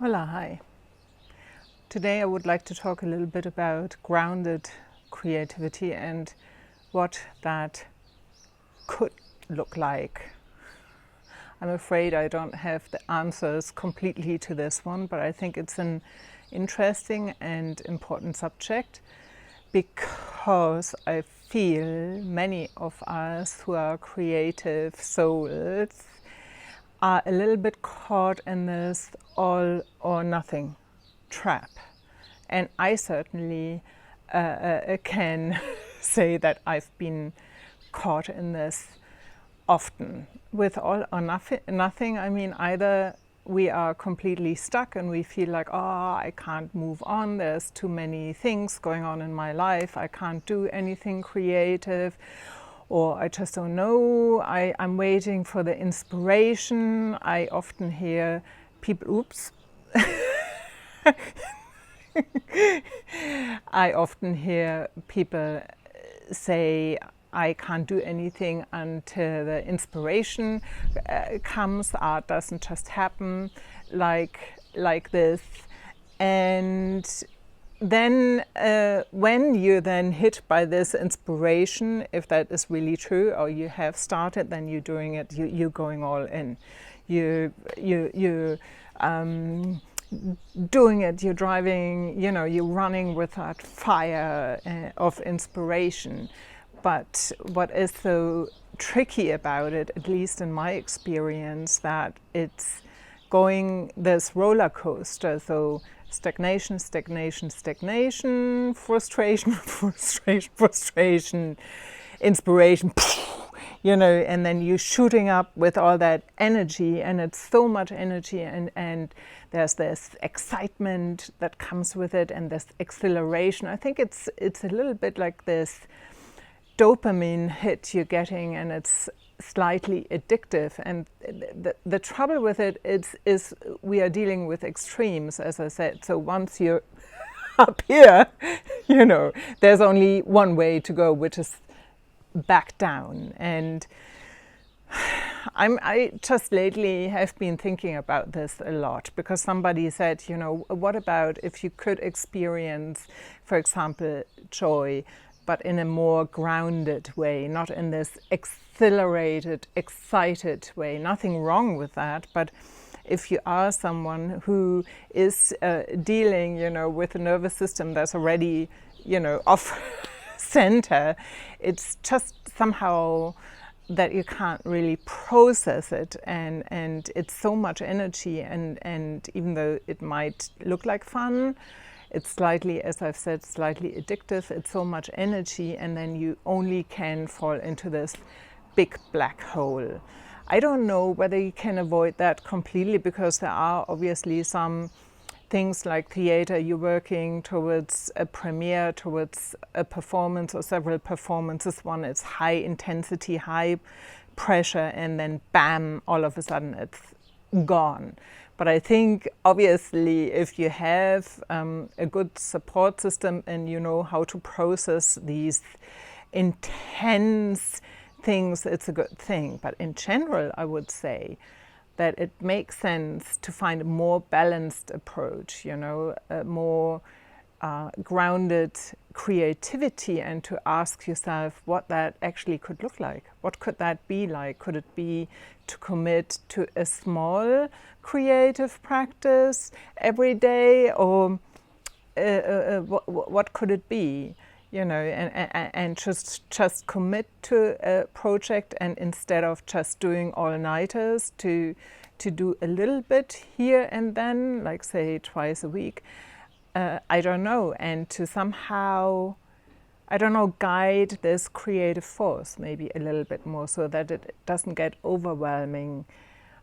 Hola, hi. Today I would like to talk a little bit about grounded creativity and what that could look like. I'm afraid I don't have the answers completely to this one, but I think it's an interesting and important subject because I feel many of us who are creative souls are a little bit caught in this all or nothing trap. And I certainly can say that I've been caught in this often. With all or nothing, I mean, either we are completely stuck and we feel like, oh, I can't move on, there's too many things going on in my life, I can't do anything creative, or I just don't know, I'm waiting for the inspiration. I often hear people, I often hear people say, I can't do anything until the inspiration comes. Art doesn't just happen like this. And then when you're then hit by this inspiration, if that is really true, or you have started, then you're doing it, you're going all in. You're doing it, you're driving, you're running with that fire of inspiration. But what is so tricky about it, at least in my experience, that it's going this roller coaster. So stagnation, stagnation, stagnation, frustration, frustration, frustration, inspiration, and then you're shooting up with all that energy, and it's so much energy, and there's this excitement that comes with it, and this exhilaration. I think it's a little bit like this dopamine hit you're getting, and it's slightly addictive. And the trouble with it is we are dealing with extremes, as I said. So once you're up here, there's only one way to go, which is back down. And I just lately have been thinking about this a lot, because somebody said, what about if you could experience, for example, joy, but in a more grounded way, not in this exhilarated, excited way. Nothing wrong with that, but if you are someone who is dealing, with a nervous system that's already, off center, it's just somehow that you can't really process it, and it's so much energy, and even though it might look like fun, it's slightly, as I've said, slightly addictive. It's so much energy, and then you only can fall into this big black hole. I don't know whether you can avoid that completely, because there are obviously some things like theater. You're working towards a premiere, towards a performance or several performances. One is high intensity, high pressure, and then bam, all of a sudden it's gone. But I think, obviously, if you have a good support system and you know how to process these intense things, it's a good thing. But in general, I would say that it makes sense to find a more balanced approach, a more grounded creativity, and to ask yourself what that actually could look like. What could that be like? Could it be to commit to a small creative practice every day, or what could it be? And just commit to a project, and instead of just doing all-nighters, to do a little bit here and then, like say twice a week. I don't know, and to somehow, guide this creative force maybe a little bit more, so that it doesn't get overwhelming.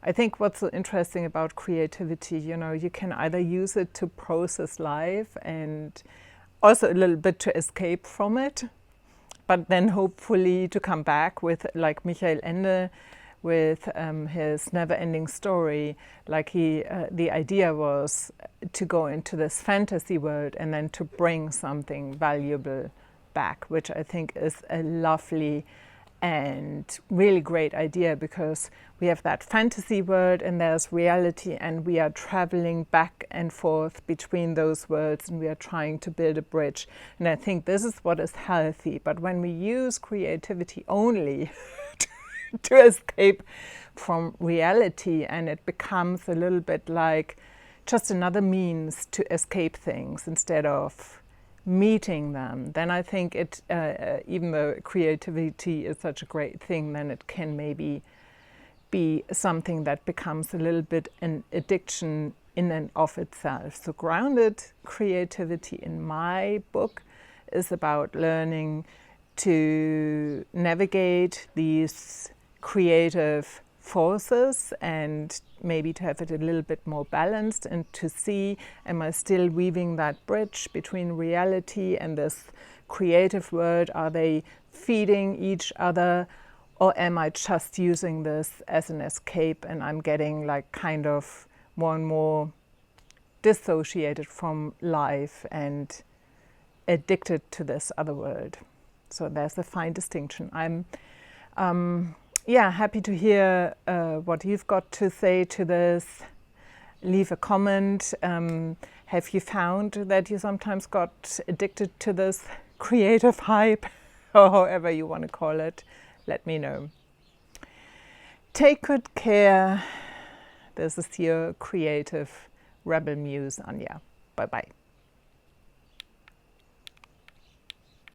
I think what's so interesting about creativity, you can either use it to process life, and also a little bit to escape from it, but then hopefully to come back with, like Michael Ende, with his never-ending story. Like the idea was to go into this fantasy world and then to bring something valuable back, which I think is a lovely and really great idea, because we have that fantasy world and there's reality, and we are traveling back and forth between those worlds, and we are trying to build a bridge. And I think this is what is healthy. But when we use creativity only to escape from reality, and it becomes a little bit like just another means to escape things instead of meeting them, then I think it, even though creativity is such a great thing, then it can maybe be something that becomes a little bit an addiction in and of itself. So grounded creativity in my book is about learning to navigate these creative forces and maybe to have it a little bit more balanced, and to see, am I still weaving that bridge between reality and this creative world? Are they feeding each other, or am I just using this as an escape and I'm getting like kind of more and more dissociated from life and addicted to this other world? So there's a fine distinction. I'm happy to hear what you've got to say to this. Leave a comment. Have you found that you sometimes got addicted to this creative hype, or however you want to call it? Let me know. Take good care. This is your creative rebel muse, Anja. Bye-bye.